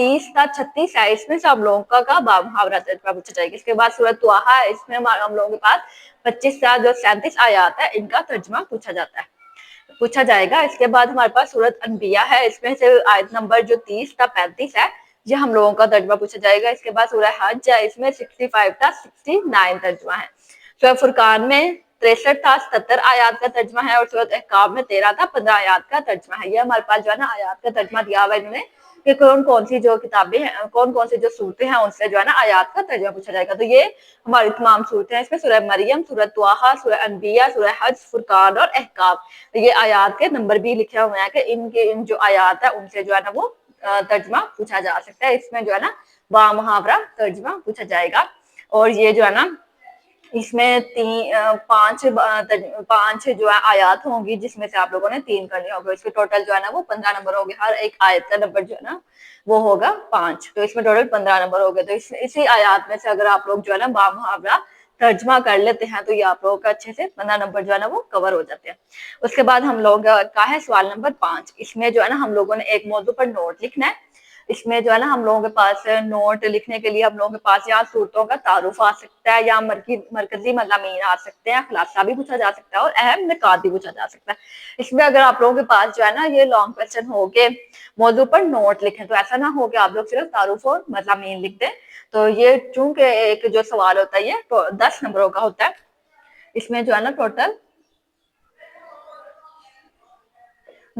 30 تا 36 ہے، اس میں سے ہم لوگوں کا محاورہ ترجمہ پوچھا جائے گا. اس کے بعد سورۃ طٰہٰ ہے، اس میں ہم لوگوں کے پاس 25 تا جو 37 آیات ہے ان کا ترجمہ پوچھا جائے گا. اس کے بعد ہمارے پاس سورۃ انبیاء ہے، اس میں سے آیت نمبر جو 30 تا 35 ہے یہ ہم لوگوں کا ترجمہ پوچھا جائے گا. اس کے بعد سورہ حج ہے، اس میں 65 تا 69 ترجمہ ہے. سورہ فرقان میں 63 تا 77 آیات کا ترجمہ ہے، اور سورۃ احقاف میں 13 تا 15 آیات کا ترجمہ ہے. یہ ہمارے پاس جو ہے نا آیات کا ترجمہ دیا ہوا ہے انہوں نے کہ کون سی جو کتابیں ہیں، کون سی جو صورتیں ہیں ان سے جو ہے نا آیات کا ترجمہ پوچھا جائے گا. تو یہ ہماری تمام صورتیں ہیں، اس میں سورہ مریم، سورۃ طٰہٰ، سورہ انبیاء، سورہ حج، فرقان اور احقاف. یہ آیات کے نمبر بھی لکھے ہوئے ہیں کہ ان جو آیات ہے ان سے جو ہے نا وہ ترجمہ پوچھا جا سکتا ہے. اس میں جو ہے نا با محاورہ ترجمہ پوچھا جائے گا. اور یہ جو ہے نا اس میں پانچ جو ہے آیات ہوں گی، جس میں سے آپ لوگوں نے 3 کرنی ہوگی. اس کے ٹوٹل جو ہے نا وہ 15 نمبر ہوگے. ہر ایک آیت کا نمبر جو ہے نا وہ ہوگا 5، تو اس میں ٹوٹل 15 نمبر ہوگے. تو اسی آیات میں سے اگر آپ لوگ جو ہے نا با محاورہ ترجمہ کر لیتے ہیں تو یہ آپ لوگوں کا اچھے سے 15 نمبر جو ہے نا وہ کور ہو جاتے ہیں. اس کے بعد ہم لوگ کا ہے سوال نمبر 5. اس میں جو ہے نا ہم لوگوں نے ایک موضوع پر نوٹ لکھنا ہے. اس میں جو ہے نا ہم لوگوں کے پاس نوٹ لکھنے کے لیے ہم لوگوں کے پاس یہاں صورتوں کا تعارف آ سکتا ہے، یا مرکزی مضامین آ سکتے ہیں، خلاصہ بھی پوچھا جا سکتا ہے، اور اہم نکات بھی پوچھا جا سکتا ہے. اس میں اگر آپ لوگوں کے پاس جو ہے نا یہ لانگ کوسچن ہو کے موضوع پر نوٹ لکھیں تو ایسا نہ ہو کہ آپ لوگ صرف تعارف اور مضامین لکھ دیں. تو یہ چونکہ ایک جو سوال ہوتا ہے یہ 10 نمبروں کا ہوتا ہے. اس میں جو ہے نا ٹوٹل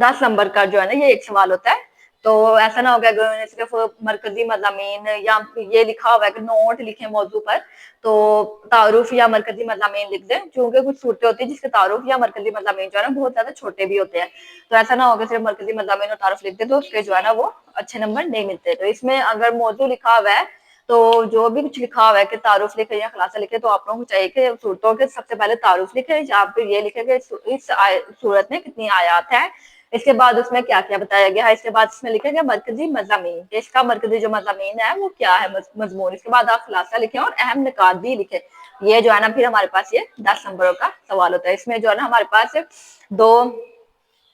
10 نمبر کا جو ہے نا یہ ایک سوال ہوتا ہے. تو ایسا نہ ہوگا اگر صرف مرکزی مضامین یا یہ لکھا ہوا ہے کہ نوٹ لکھیں موضوع پر تو تعارف یا مرکزی مضامین لکھ دیں. چونکہ کچھ صورتیں ہوتی ہیں جس کے تعارف یا مرکزی مضامین جو ہے نا بہت زیادہ چھوٹے بھی ہوتے ہیں، تو ایسا نہ ہوگا صرف مرکزی مضامین اور تعارف لکھ دیں تو اس کے جو ہے نا وہ اچھے نمبر نہیں ملتے. تو اس میں اگر موضوع لکھا ہوا ہے تو جو بھی کچھ لکھا ہوا ہے کہ تعارف لکھے یا خلاصہ لکھے تو آپ لوگوں کو چاہیے کہ صورتوں کے سب سے پہلے تعارف لکھے، یا پھر یہ لکھے کہ اس صورت میں کتنی آیات ہیں، اس کے بعد اس میں کیا کیا بتایا گیا ہے، اس کے بعد اس میں لکھے گیا مرکزی مضامین، اس کا مرکزی جو مضامین ہے وہ کیا ہے مضمون. اس کے بعد آپ خلاصہ لکھیں اور اہم نکات بھی لکھیں. یہ جو ہے نا پھر ہمارے پاس یہ 10 نمبروں کا سوال ہوتا ہے. اس میں جو ہے نا ہمارے پاس 2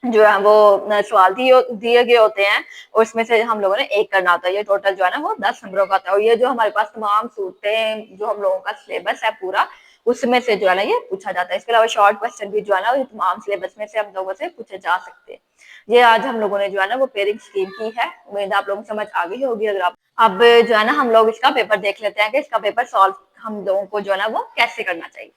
جو ہے وہ سوال دیے گئے ہوتے ہیں اور اس میں سے ہم لوگوں نے ایک کرنا ہوتا ہے. یہ ٹوٹل جو ہے نا وہ 10 نمبروں کا ہوتا ہے. اور یہ جو ہمارے پاس تمام صورتیں جو ہم لوگوں کا سلیبس ہے پورا اس میں سے جو ہے نا یہ پوچھا جاتا ہے. اس کے علاوہ شارٹ کوسچن بھی جو ہے نا یہ تمام سلیبس میں سے ہم لوگوں سے پوچھے جا سکتے ہیں. یہ آج ہم لوگوں نے جو ہے نا وہ پیئرنگ اسکیم کی ہے. امید آپ لوگوں کو سمجھ آ گئی ہوگی. اگر آپ اب جو ہے نا ہم لوگ اس کا پیپر دیکھ لیتے ہیں کہ اس کا پیپر سالو ہم لوگوں کو جو ہے نا وہ کیسے کرنا چاہیے.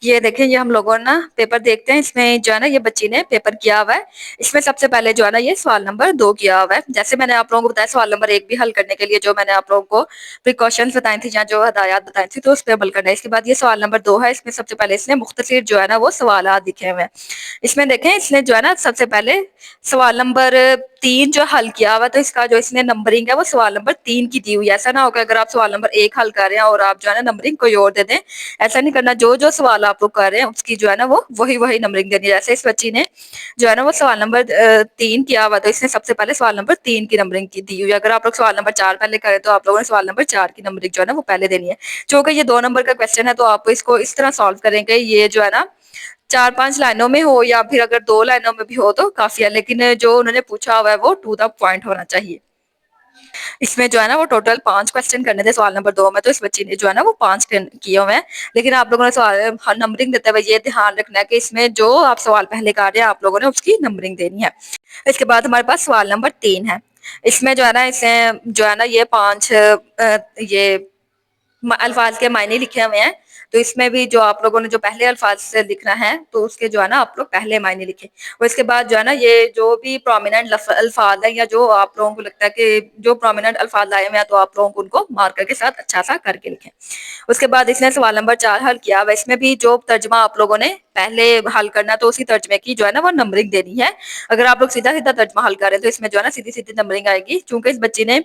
یہ دیکھیں یہ ہم لوگوں نا پیپر دیکھتے ہیں. اس میں جو ہے نا یہ بچی نے پیپر کیا ہوا ہے. اس میں سب سے پہلے جو ہے نا یہ سوال نمبر 2 کیا ہوا ہے. جیسے میں نے آپ لوگوں کو بتایا سوال نمبر 1 بھی حل کرنے کے لیے جو میں نے آپ لوگوں کو پریکاشنز بتائی تھی یا جو ہدایات بتائی تھی تو اس پہ عمل کرنا ہے. اس کے بعد یہ سوال نمبر 2 ہے. اس میں سب سے پہلے اس نے مختصر جو ہے نا وہ سوالات لکھے ہوئے ہیں. اس میں دیکھیں اس نے جو ہے نا سب سے پہلے سوال نمبر 3 جو حل کیا ہوا تو اس کا جو اس نے نمبرنگ ہے وہ سوال نمبر 3 کی دی ہوئی ہے. ایسا نہ ہوگا اگر آپ سوال نمبر 1 حل کر رہے ہیں اور آپ جو ہے نا نمبرنگ کوئی اور دے دیں. ایسا نہیں کرنا. جو سوال آپ لوگ کر رہے ہیں اس کی جو ہے نا وہ وہی نمبرنگ دینی ہے. جیسے اس بچی نے جو ہے نا وہ سوال نمبر 3 کیا ہوا تو اس نے سب سے پہلے سوال نمبر 3 کی نمبرنگ کی دی ہوئی ہے. اگر آپ لوگ سوال نمبر 4 پہلے کریں تو آپ لوگوں نے سوال نمبر 4 کی نمبرنگ جو ہے نا وہ پہلے دینی ہے. چونکہ یہ 2 نمبر کا کوسچن ہے تو آپ اس کو اس طرح سالو کریں گے یہ جو ہے نا 4-5 لائنوں میں ہو یا پھر اگر 2 لائنوں میں بھی ہو تو کافی ہے. لیکن جو انہوں نے پوچھا ہوا ہے وہ ٹو دا پوائنٹ ہونا چاہیے. اس میں جو ہے نا وہ ٹوٹل 5 کوسچن کرنے تھے سوال نمبر 2 میں تو اس بچی نے جو ہے نا وہ 5 کیے ہوئے ہیں. لیکن آپ لوگوں نے سوال نمبرنگ دیتے ہوئے یہ دھیان رکھنا ہے کہ اس میں جو آپ سوال پہلے کر رہے ہیں آپ لوگوں نے اس کی نمبرنگ دینی ہے. اس کے بعد ہمارے پاس سوال نمبر 3 ہے. اس میں جو ہے نا اسے جو ہے نا یہ 5 یہ الفاظ کے معنی لکھے ہوئے ہیں. تو اس میں بھی جو آپ لوگوں نے جو پہلے الفاظ سے لکھنا ہے تو اس کے جو ہے نا آپ لوگ پہلے معنی لکھیں. اور اس کے بعد جو ہے نا یہ جو بھی پرومیننٹ الفاظ ہیں یا جو آپ لوگوں کو لگتا ہے کہ جو پرومیننٹ الفاظ لائے ہوئے ہیں تو آپ لوگوں کو ان کو مارکر کے ساتھ اچھا سا کر کے لکھیں. اس کے بعد اس نے سوال نمبر 4 حل کیا. اس میں بھی جو ترجمہ آپ لوگوں نے پہلے حل کرنا تو اسی ترجمے کی جو ہے نا وہ نمبرنگ دینی ہے. اگر آپ لوگ سیدھا ترجمہ حل کریں تو اس میں جو ہے نا سیدھی نمبرنگ آئے گی. چونکہ اس بچی نے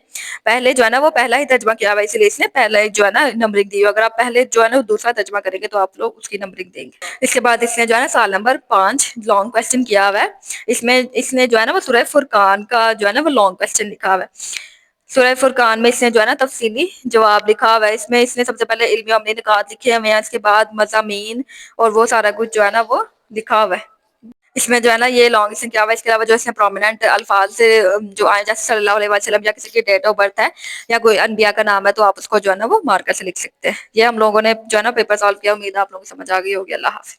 پہلے جو ہے نا وہ پہلا ہی ترجمہ کیا ہوا ہے اس لیے اس نے پہلا جو ہے نا نمبرنگ دی. اگر آپ پہلے جو ہے نا دوسرا ترجمہ کریں گے تو آپ لوگ اس کی نمبرنگ دیں گے. اس کے بعد اس نے جو ہے نا سوال نمبر 5 لانگ کوسچن کیا ہوا ہے. اس میں اس نے جو ہے نا وہ سورہ فرقان کا جو ہے نا وہ لانگ کوسچن لکھا ہوا ہے. سورہ فرقان میں اس نے جو ہے نا تفصیلی جواب لکھا ہوا ہے. اس میں اس نے سب سے پہلے علمی عملی نکات لکھے ہوئے ہیں. اس کے بعد مضامین اور وہ سارا کچھ جو ہے نا وہ لکھا ہوا ہے. اس میں جو ہے نا یہ لانگ اسم کیا ہوا، اس کے علاوہ جو اس میں پرومیننٹ الفاظ سے جو آئے جیسے صلی اللہ علیہ وسلم یا کسی کی ڈیٹ آف برتھ ہے یا کوئی انبیاء کا نام ہے تو آپ اس کو جو ہے نا وہ مارکر سے لکھ سکتے ہیں. یہ ہم لوگوں نے جو ہے نا پیپر سالو کیا. امید آپ لوگوں کو سمجھ آ گئی ہوگی. اللہ حافظ.